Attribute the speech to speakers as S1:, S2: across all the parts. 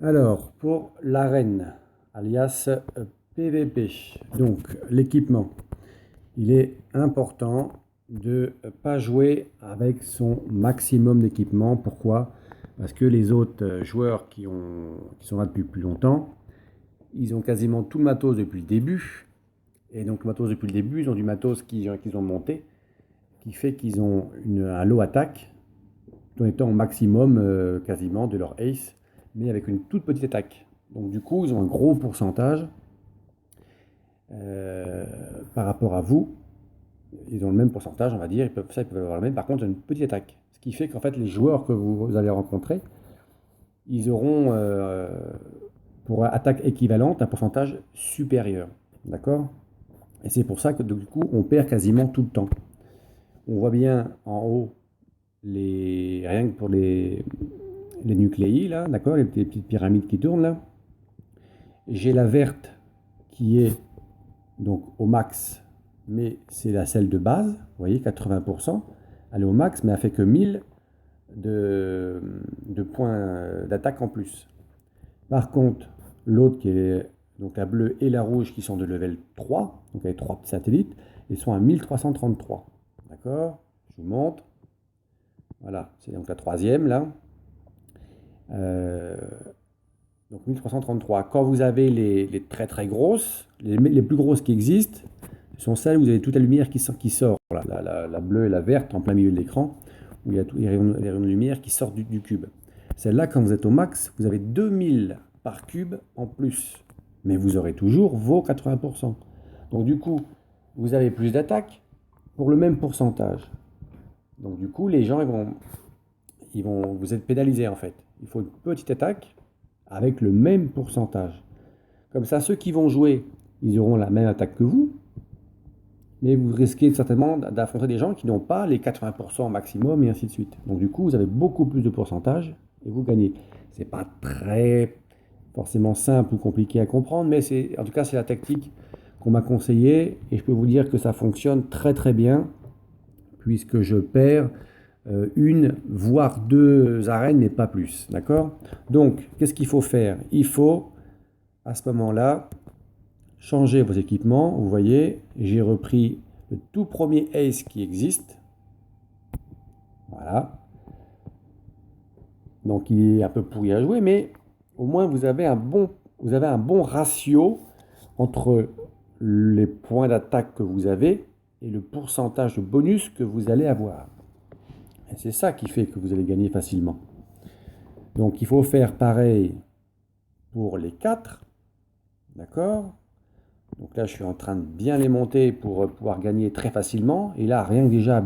S1: Alors, pour l'arène, alias PVP, donc l'équipement, il est important de ne pas jouer avec son maximum d'équipement. Pourquoi? Parce que les autres joueurs qui sont là depuis plus longtemps, ils ont quasiment tout le matos depuis le début. Et donc le matos depuis le début, ils ont du matos qu'ils ont monté, qui fait qu'ils ont un low attack, tout en étant au maximum quasiment de leur ace, mais avec une toute petite attaque. Donc du coup, ils ont un gros pourcentage euh, par rapport à vous. Ils ont le même pourcentage, on va dire, ils peuvent avoir le même. Par contre, ils ont une petite attaque. Ce qui fait qu'en fait, les joueurs que vous allez rencontrer, ils auront, pour attaque équivalente, un pourcentage supérieur. D'accord? Et c'est pour ça que du coup, on perd quasiment tout le temps. On voit bien en haut, rien que pour les nucléi, là, d'accord, les petites pyramides qui tournent là. J'ai la verte qui est donc au max, mais c'est celle de base, vous voyez, 80%. Elle est au max, mais elle fait que 1000 de points d'attaque en plus. Par contre, l'autre qui est donc la bleue et la rouge qui sont de level 3, donc avec 3 petits satellites, ils sont à 1333. D'accord? Je vous montre. Voilà, c'est donc la troisième là. Euh, donc 1333. Quand vous avez les très très grosses, les plus grosses qui existent, ce sont celles où vous avez toute la lumière qui sort. La bleue et la verte en plein milieu de l'écran, où il y a tous les rayons de lumière qui sortent du cube. Celle-là, quand vous êtes au max, vous avez 2000 par cube en plus. Mais vous aurez toujours vos 80%. Donc du coup, vous avez plus d'attaques pour le même pourcentage. Donc du coup, les gens, vous êtes pénalisés en fait. Il faut une petite attaque avec le même pourcentage. Comme ça, ceux qui vont jouer, ils auront la même attaque que vous, mais vous risquez certainement d'affronter des gens qui n'ont pas les 80% maximum et ainsi de suite. Donc du coup, vous avez beaucoup plus de pourcentage et vous gagnez. C'est pas très forcément simple ou compliqué à comprendre, mais en tout cas, c'est la tactique qu'on m'a conseillée et je peux vous dire que ça fonctionne très très bien puisque je perds une, voire deux arènes, mais pas plus. D'accord? Donc, qu'est-ce qu'il faut faire? Il faut, à ce moment-là, changer vos équipements. Vous voyez, j'ai repris le tout premier ace qui existe. Voilà. Donc, il est un peu pourri à jouer, mais au moins, vous avez un bon ratio entre les points d'attaque que vous avez et le pourcentage de bonus que vous allez avoir. Et c'est ça qui fait que vous allez gagner facilement. Donc il faut faire pareil pour les 4. D'accord? Donc là, je suis en train de bien les monter pour pouvoir gagner très facilement. Et là, rien que déjà,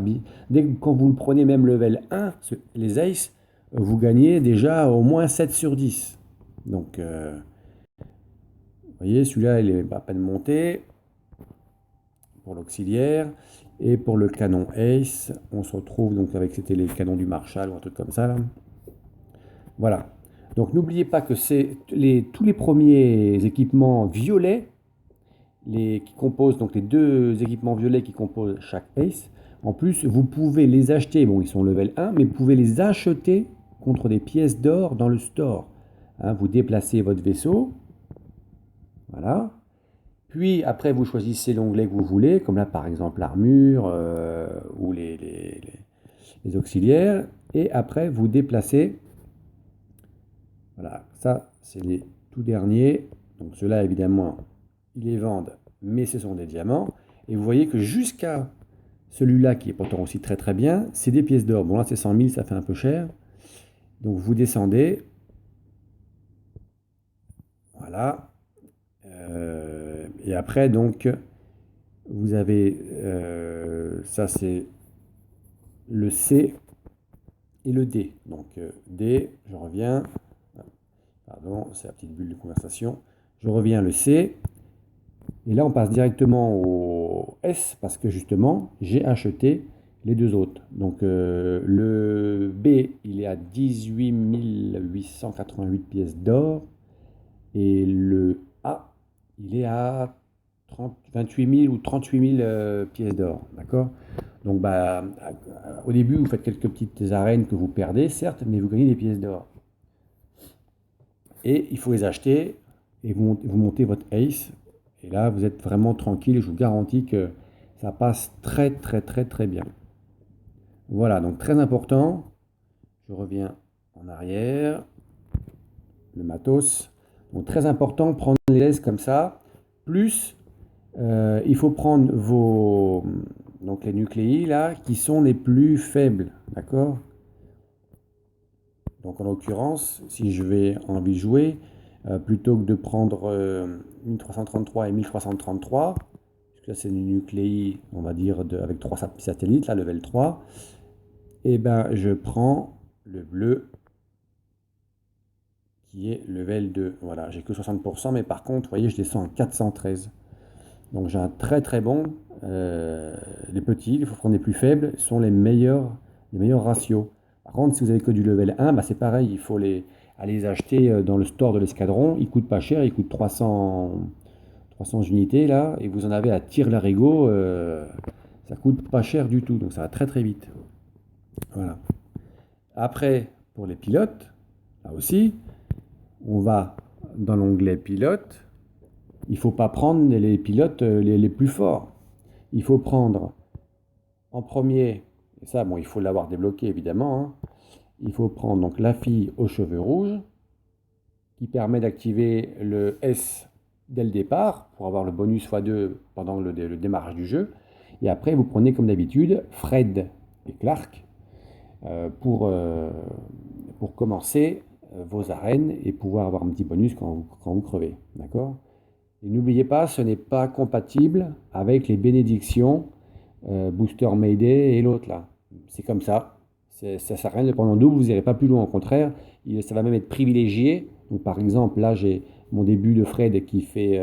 S1: dès que quand vous le prenez même level 1, les aces, vous gagnez déjà au moins 7 sur 10. Donc, vous voyez, celui-là, il est à peine monté pour l'auxiliaire. Et pour le canon ace, on se retrouve donc avec, c'était les canons du Marshall ou un truc comme ça là. Voilà. Donc n'oubliez pas que c'est tous les premiers équipements violets, qui composent donc les deux équipements violets qui composent chaque ace. En plus, vous pouvez les acheter, bon, ils sont level 1, mais vous pouvez les acheter contre des pièces d'or dans le store. Hein, vous déplacez votre vaisseau, voilà. Puis après, vous choisissez l'onglet que vous voulez, comme là par exemple l'armure ou les auxiliaires. Et après, vous déplacez. Voilà, ça c'est les tout derniers. Donc ceux-là, évidemment, ils les vendent, mais ce sont des diamants. Et vous voyez que jusqu'à celui-là, qui est pourtant aussi très très bien, c'est des pièces d'or. Bon là c'est 100 000, ça fait un peu cher. Donc vous descendez. Voilà. Et après, donc, vous avez, ça c'est le C et le D. Donc D, je reviens. Pardon, c'est la petite bulle de conversation. Je reviens le C. Et là, on passe directement au S parce que justement, j'ai acheté les deux autres. Donc le B, il est à 18 888 pièces d'or. Et le A, il est à 28 000 ou 38 000 pièces d'or. D'accord? Donc bah, au début, vous faites quelques petites arènes que vous perdez, certes, mais vous gagnez des pièces d'or. Et il faut les acheter et vous montez votre Ace. Et là, vous êtes vraiment tranquille. Je vous garantis que ça passe très très très très bien. Voilà, donc très important. Je reviens en arrière. Le matos. Donc très important, prendre les lèses comme ça. Plus, il faut prendre donc les nucléi là, qui sont les plus faibles. D'accord? Donc en l'occurrence, si je vais envie de jouer, plutôt que de prendre 1333 et 1333, parce que là c'est du nucléi, on va dire, avec 3 satellites, là, level 3, et ben je prends le bleu qui est level 2. Voilà, j'ai que 60%, mais par contre, vous voyez, je descends à 413. Donc j'ai un très très bon. Les petits, il faut prendre les plus faibles, sont les meilleurs ratios. Par contre, si vous avez que du level 1, bah c'est pareil, il faut aller les acheter dans le store de l'escadron. Ils coûtent pas cher, ils coûtent 300 unités là, et vous en avez à tire-larigot, ça coûte pas cher du tout, donc ça va très très vite. Voilà. Après, pour les pilotes, là aussi, on va dans l'onglet pilote. Il ne faut pas prendre les pilotes les plus forts. Il faut prendre en premier, et ça, bon, il faut l'avoir débloqué évidemment, hein. Il faut prendre donc la fille aux cheveux rouges, qui permet d'activer le S dès le départ, pour avoir le bonus x2 pendant le démarrage du jeu. Et après, vous prenez comme d'habitude Fred et Clark pour commencer vos arènes et pouvoir avoir un petit bonus quand vous crevez. D'accord? Et n'oubliez pas, ce n'est pas compatible avec les bénédictions Booster Mayday et l'autre là. C'est comme ça. Ça sert à rien de le prendre en double, vous n'irez pas plus loin. Au contraire, ça va même être privilégié. Donc, par exemple, là, j'ai mon début de Fred qui fait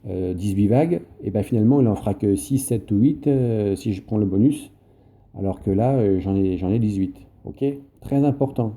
S1: 18 vagues. Et ben finalement, il en fera que 6, 7 ou 8 si je prends le bonus. Alors que là, j'en ai 18. Ok? Très important.